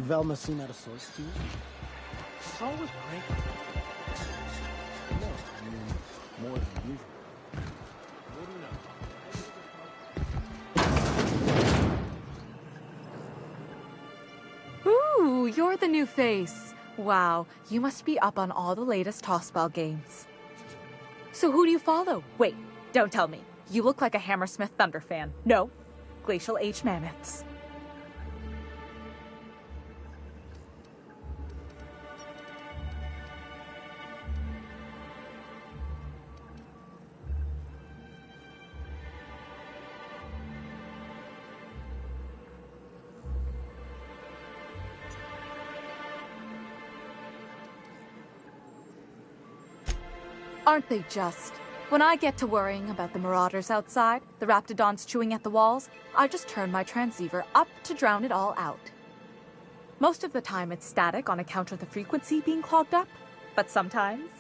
Velma seen out of sorts to you? She's always cranky. No, I mean, more than usual. Ooh, you're the new face. Wow, you must be up on all the latest tossball games. So who do you follow? Wait, don't tell me. You look like a Hammersmith Thunder fan. No, Glacial H Mammoths. Aren't they just? When I get to worrying about the marauders outside, the raptidons chewing at the walls, I just turn my transceiver up to drown it all out. Most of the time it's static on account of the frequency being clogged up, but sometimes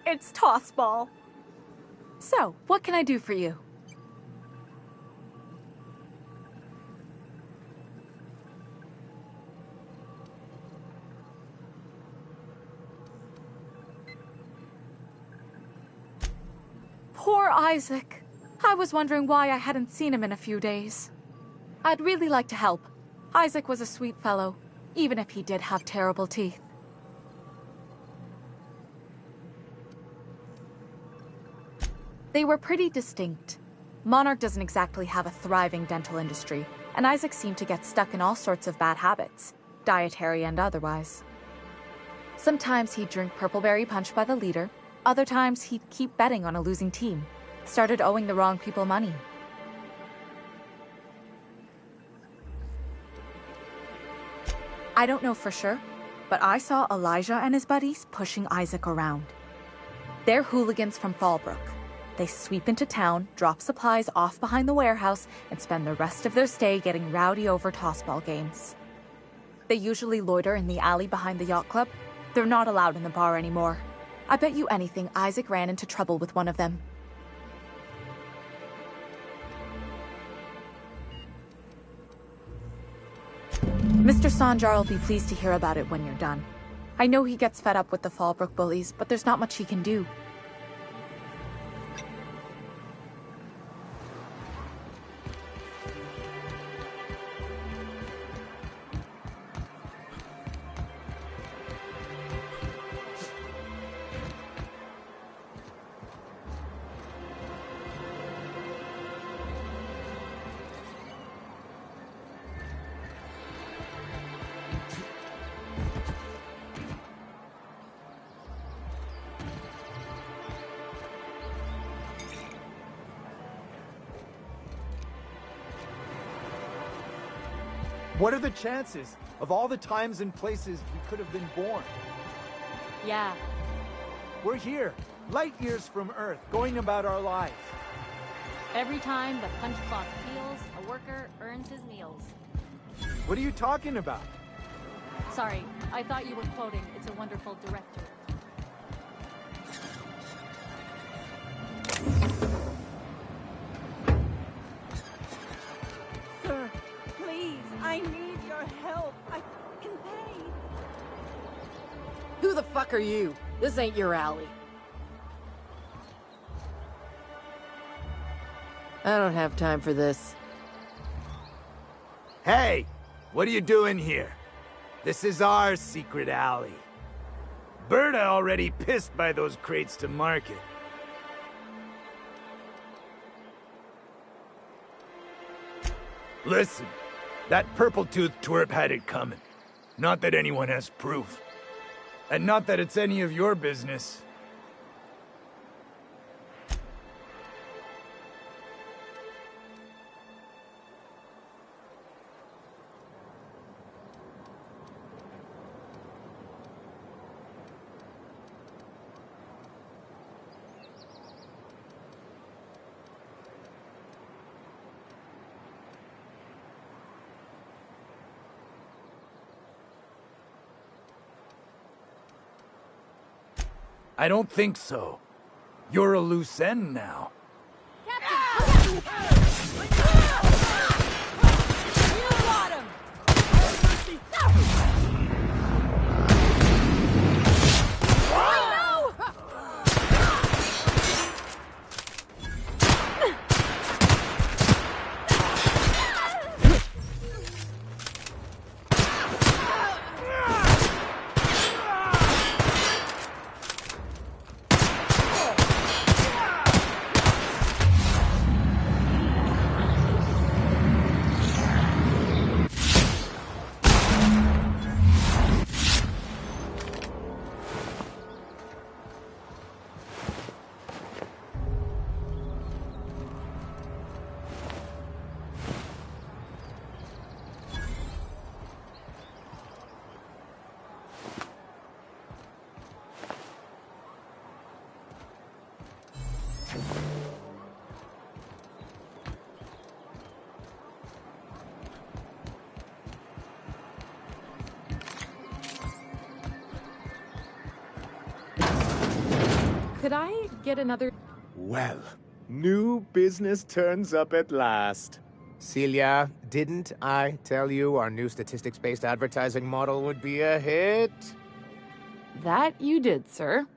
it's tossball. So, what can I do for you? Poor Isaac. I was wondering why I hadn't seen him in a few days. I'd really like to help. Isaac was a sweet fellow, even if he did have terrible teeth. They were pretty distinct. Monarch doesn't exactly have a thriving dental industry, and Isaac seemed to get stuck in all sorts of bad habits, dietary and otherwise. Sometimes he'd drink purpleberry punch by the liter. Other times, he'd keep betting on a losing team. Started owing the wrong people money. I don't know for sure, but I saw Elijah and his buddies pushing Isaac around. They're hooligans from Fallbrook. They sweep into town, drop supplies off behind the warehouse, and spend the rest of their stay getting rowdy over tossball games. They usually loiter in the alley behind the yacht club. They're not allowed in the bar anymore. I bet you anything Isaac ran into trouble with one of them. Mr. Sanjar will be pleased to hear about it when you're done. I know he gets fed up with the Fallbrook bullies, but there's not much he can do. What are the chances of all the times and places we could have been born? Yeah. We're here, light years from Earth, going about our lives. Every time the punch clock peals, a worker earns his meals. What are you talking about? Sorry, I thought you were quoting It's a Wonderful Director. Sir, please, I need your help. I can pay. Who the fuck are you? This ain't your alley. I don't have time for this. Hey! What are you doing here? This is our secret alley. Berta already pissed by those crates to market. Listen, that purple-toothed twerp had it coming. Not that anyone has proof. And not that it's any of your business. I don't think so. You're a loose end now. Captain! You got him! Could I get another... Well, new business turns up at last. Celia, didn't I tell you our new statistics-based advertising model would be a hit? That you did, sir.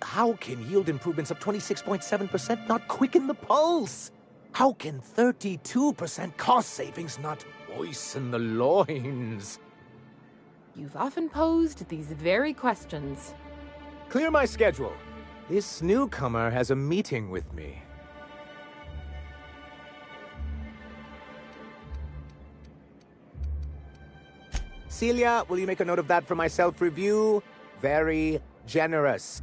How can yield improvements of 26.7% not quicken the pulse? How can 32% cost savings not moisten the loins? You've often posed these very questions. Clear my schedule. This newcomer has a meeting with me. Celia, will you make a note of that for my self-review? Very generous.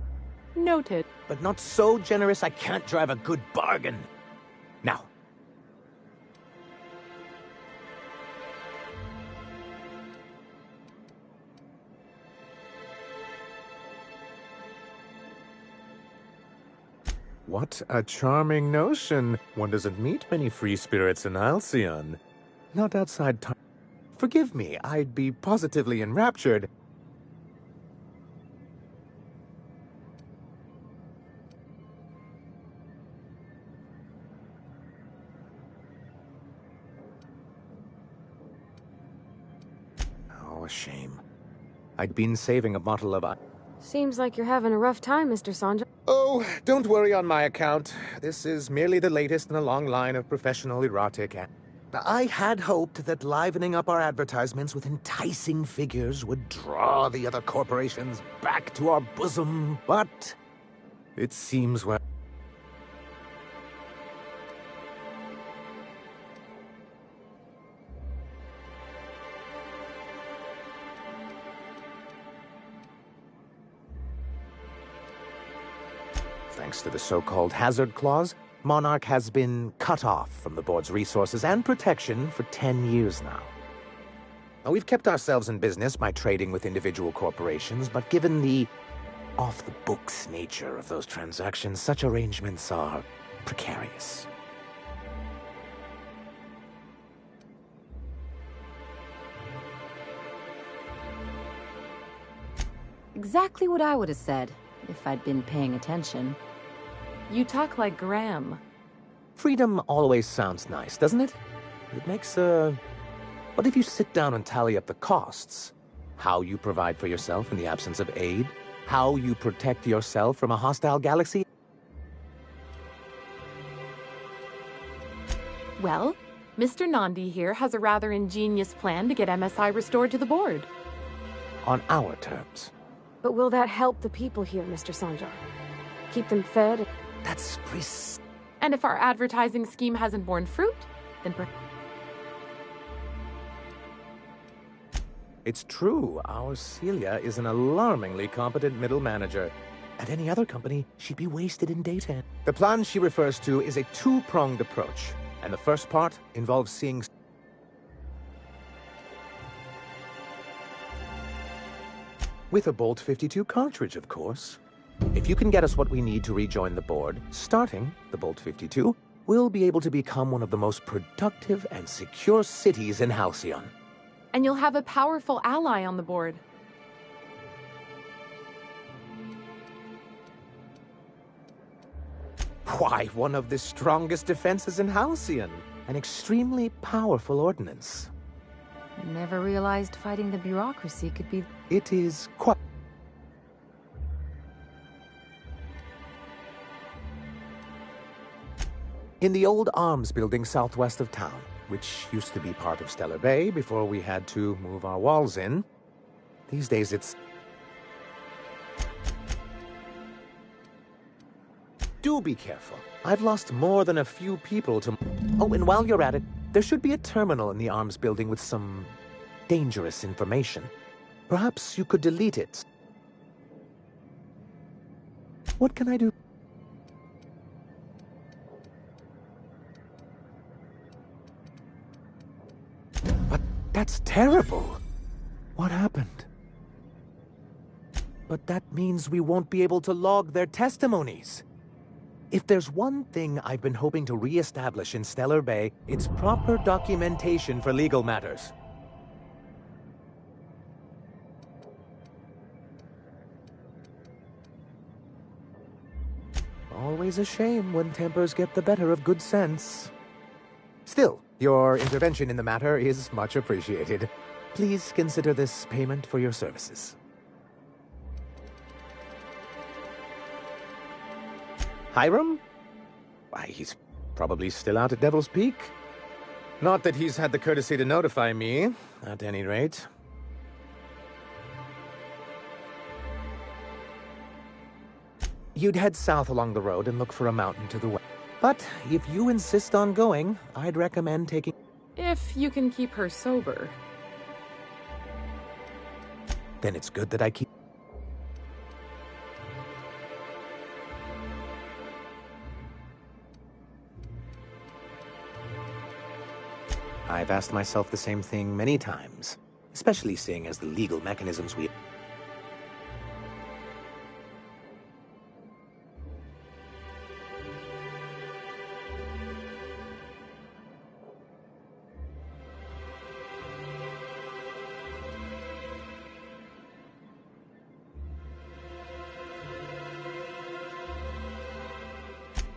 Noted. But not so generous I can't drive a good bargain. Now. What a charming notion. One doesn't meet many free spirits in Halcyon. Not outside time. Forgive me, I'd be positively enraptured. Oh, a shame. I'd been saving a bottle of... Seems like you're having a rough time, Mr. Sanjay. Oh, don't worry on my account. This is merely the latest in a long line of professional erotic... I had hoped that livening up our advertisements with enticing figures would draw the other corporations back to our bosom, but it seems well... Thanks to the so-called hazard clause, Monarch has been cut off from the board's resources and protection for 10 years now. Now, we've kept ourselves in business by trading with individual corporations, but given the off-the-books nature of those transactions, such arrangements are precarious. Exactly what I would have said, if I'd been paying attention. You talk like Graham. Freedom always sounds nice, doesn't it? It makes, What if you sit down and tally up the costs? How you provide for yourself in the absence of aid? How you protect yourself from a hostile galaxy? Well, Mr. Nandi here has a rather ingenious plan to get MSI restored to the board. On our terms. But will that help the people here, Mr. Sanjay? Keep them fed? That's precise. And if our advertising scheme hasn't borne fruit, then It's true, our Celia is an alarmingly competent middle manager. At any other company, she'd be wasted in data. The plan she refers to is a two-pronged approach, and the first part involves seeing... With a Bolt 52 cartridge, of course. If you can get us what we need to rejoin the board, starting the Bolt 52, we'll be able to become one of the most productive and secure cities in Halcyon. And you'll have a powerful ally on the board. Why, one of the strongest defenses in Halcyon. An extremely powerful ordnance. Never realized fighting the bureaucracy could be... It is quite... In the old arms building southwest of town, which used to be part of Stellar Bay before we had to move our walls in, these days it's... Do be careful. I've lost more than a few people to... Oh, and while you're at it, there should be a terminal in the arms building with some dangerous information. Perhaps you could delete it. What can I do? But that's terrible. What happened? But that means we won't be able to log their testimonies. If there's one thing I've been hoping to re-establish in Stellar Bay, it's proper documentation for legal matters. Always a shame when tempers get the better of good sense. Still, your intervention in the matter is much appreciated. Please consider this payment for your services. Hiram? Why, he's probably still out at Devil's Peak. Not that he's had the courtesy to notify me, at any rate. You'd head south along the road and look for a mountain to the west. But if you insist on going, I'd recommend taking... If you can keep her sober. Then it's good that I keep... I've asked myself the same thing many times, especially seeing as the legal mechanisms we...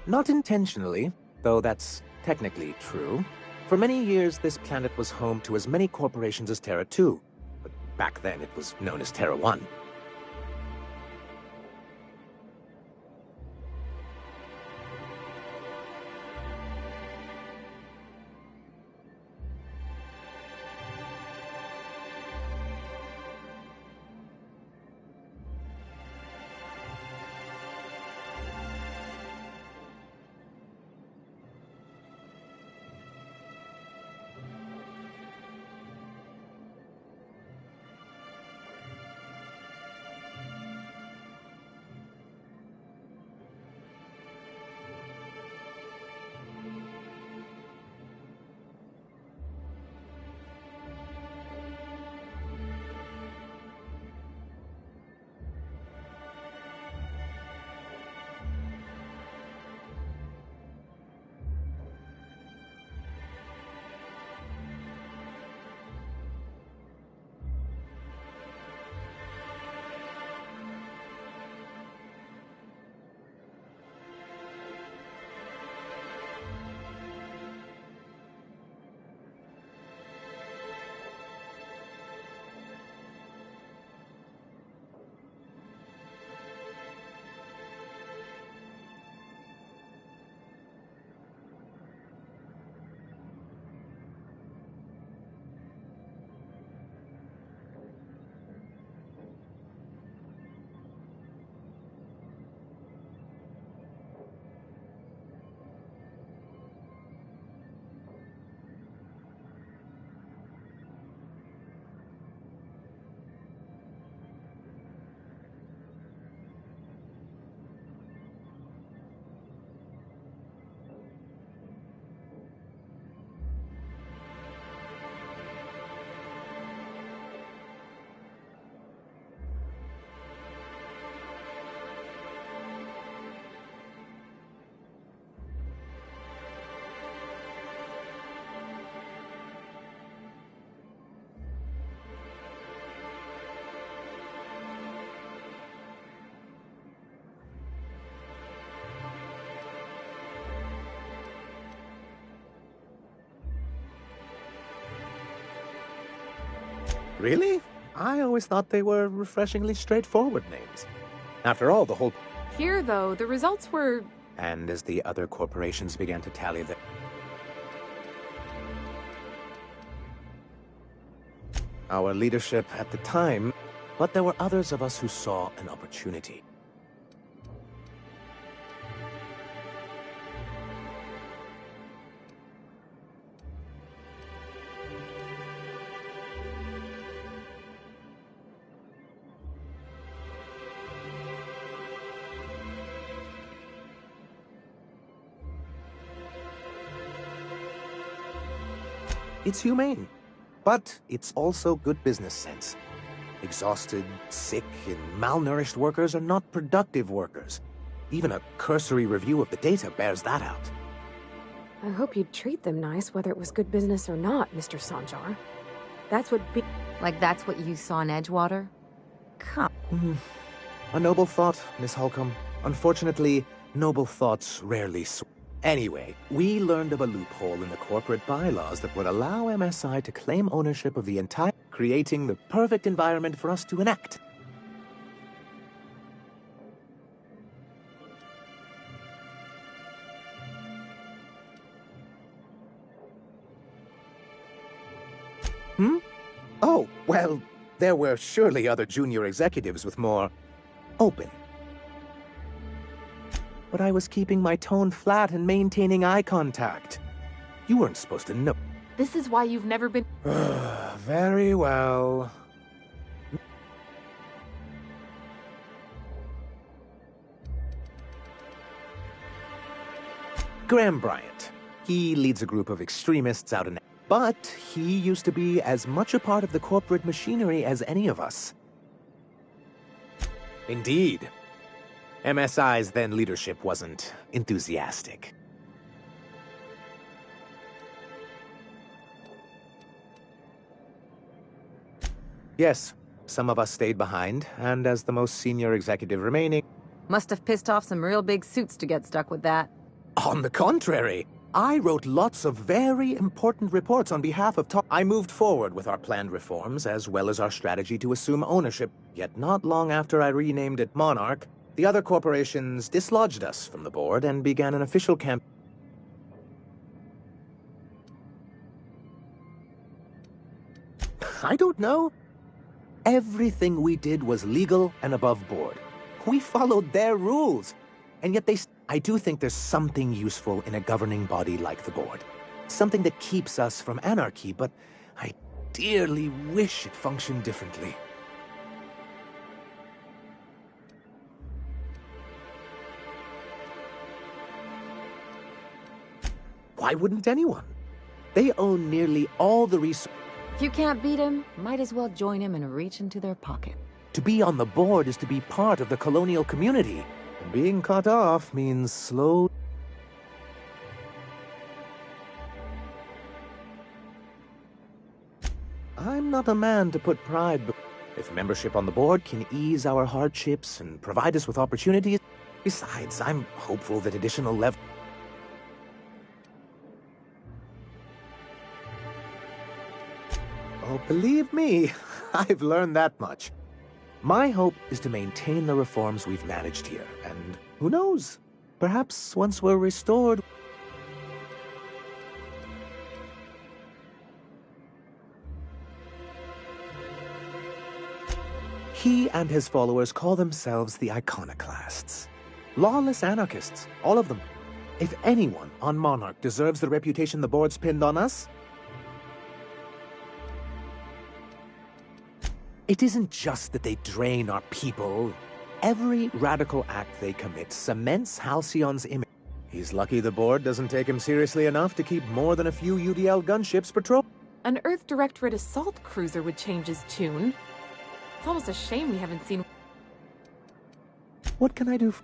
Not intentionally, though that's technically true. For many years, this planet was home to as many corporations as Terra 2. But back then, it was known as Terra 1. Really? I always thought they were refreshingly straightforward names. After all, the whole... Here, though, the results were... And as the other corporations began to tally their... Our leadership at the time, but there were others of us who saw an opportunity. It's humane, but it's also good business sense. Exhausted, sick, and malnourished workers are not productive workers. Even a cursory review of the data bears that out. I hope you'd treat them nice, whether it was good business or not, Mr. Sanjar. That's what Like that's what you saw in Edgewater? Come. A noble thought, Miss Holcomb. Unfortunately, Noble thoughts rarely Anyway, we learned of a loophole in the corporate bylaws that would allow MSI to claim ownership of the entire, creating the perfect environment for us to enact. Oh, well, there were surely other junior executives with more open. But I was keeping my tone flat and maintaining eye contact. You weren't supposed to know. This is why you've never been... Very well. Graham Bryant. He leads a group of extremists out in... But he used to be as much a part of the corporate machinery as any of us. Indeed. MSI's then leadership wasn't enthusiastic. Yes, some of us stayed behind, and as the most senior executive remaining... Must have pissed off some real big suits to get stuck with that. On the contrary, I wrote lots of very important reports on behalf of I moved forward with our planned reforms, as well as our strategy to assume ownership. Yet not long after I renamed it Monarch, the other corporations dislodged us from the board and began an official campaign. I don't know. Everything we did was legal and above board. We followed their rules, and yet I do think there's something useful in a governing body like the board. Something that keeps us from anarchy, but I dearly wish it functioned differently. Why wouldn't anyone? They own nearly all the resources. If you can't beat him, might as well join him and reach into their pocket. To be on the board is to be part of the colonial community. And being cut off means slow... I'm not a man to put pride, but if membership on the board can ease our hardships and provide us with opportunities... Besides, I'm hopeful that additional level... Oh, believe me, I've learned that much. My hope is to maintain the reforms we've managed here, and who knows? Perhaps once we're restored... He and his followers call themselves the Iconoclasts. Lawless anarchists, all of them. If anyone on Monarch deserves the reputation the board's pinned on us, it isn't just that they drain our people. Every radical act they commit cements Halcyon's image. He's lucky the board doesn't take him seriously enough to keep more than a few UDL gunships patrol. An Earth Directorate assault cruiser would change his tune. It's almost a shame we haven't seen... What can I do?